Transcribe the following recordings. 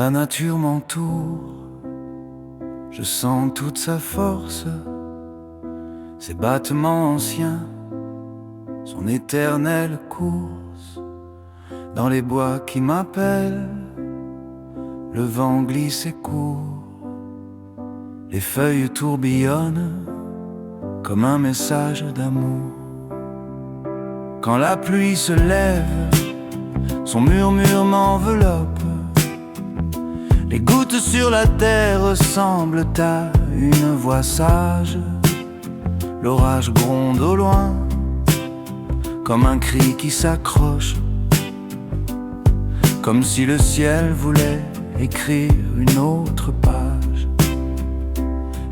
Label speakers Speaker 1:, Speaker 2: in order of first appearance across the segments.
Speaker 1: La nature m'entoure, je sens toute sa force, ses battements anciens, son éternelle course. Dans les bois qui m'appellent, le vent glisse et court. Les feuilles tourbillonnent comme un message d'amour. Quand la pluie se lève, son murmure m'enveloppe. Les gouttes sur la terre ressemblent à une voix sage. L'orage gronde au loin, comme un cri qui s'accroche, comme si le ciel voulait écrire une autre page.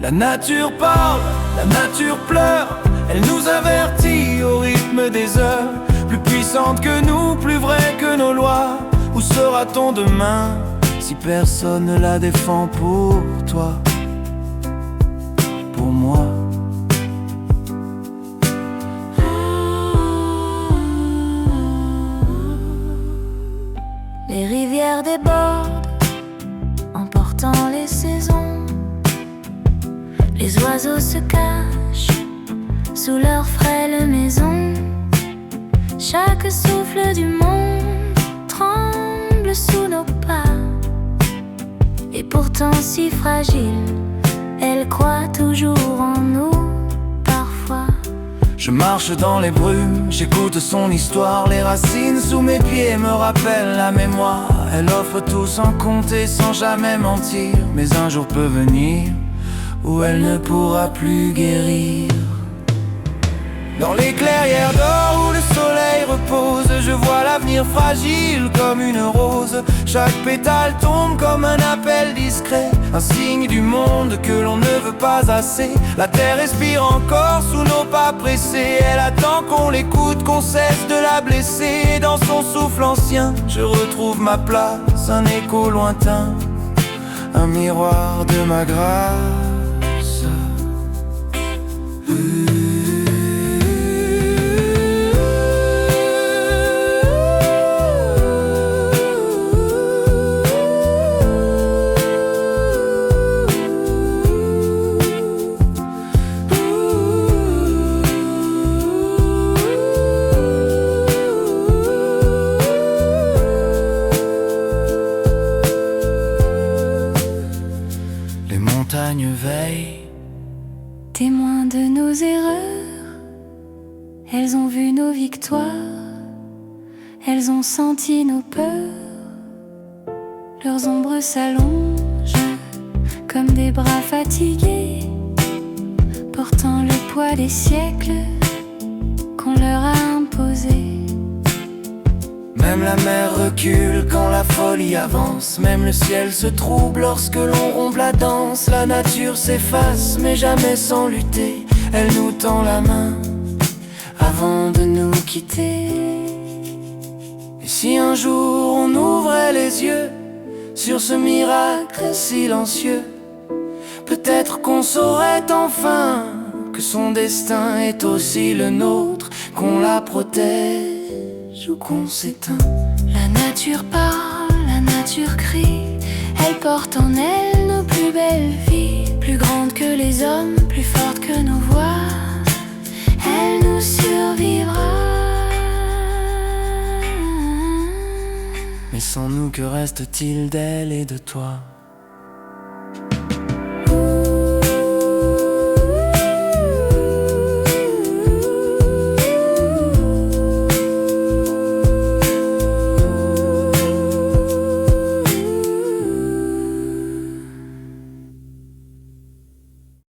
Speaker 1: La nature parle, la nature pleure, elle nous avertit au rythme des heures. Plus puissante que nous, plus vraie que nos lois. Où sera-t-on demain si personne ne la défend pour toi, pour moi?
Speaker 2: Les rivières débordent, emportant les saisons. Les oiseaux se cachent sous leur frêle maison. Chaque souffle du monde tremble sous nos pas. Et pourtant si fragile, elle croit toujours en nous. Parfois
Speaker 1: je marche dans les brumes, j'écoute son histoire. Les racines sous mes pieds me rappellent la mémoire. Elle offre tout sans compter, sans jamais mentir. Mais un jour peut venir où elle ne pourra plus guérir. Dans les clairières d'or où le soleil repose, je vois l'avenir fragile comme une rose. Chaque pétale tombe comme un appel discret, un signe du monde que l'on ne veut pas assez. La terre respire encore sous nos pas pressés. Elle attend qu'on l'écoute, qu'on cesse de la blesser. Dans son souffle ancien, je retrouve ma place, un écho lointain, un miroir de ma grâce. Les montagnes veillent,
Speaker 2: témoins de nos erreurs. Elles ont vu nos victoires, elles ont senti nos peurs. Leurs ombres s'allongent comme des bras fatigués, portant le poids des siècles qu'on leur a imposés.
Speaker 1: Même la mer recule quand la folie avance. Même le ciel se trouble lorsque l'on rompt la danse. La nature s'efface mais jamais sans lutter. Elle nous tend la main avant de nous quitter. Et si un jour on ouvrait les yeux sur ce miracle silencieux, peut-être qu'on saurait enfin que son destin est aussi le nôtre, qu'on la protège ou qu'on s'éteint.
Speaker 2: La nature parle, la nature crie. Elle porte en elle nos plus belles vies. Plus grande que les hommes, plus forte que nos voix, elle nous survivra.
Speaker 1: Mais sans nous, que reste-t-il d'elle et de toi?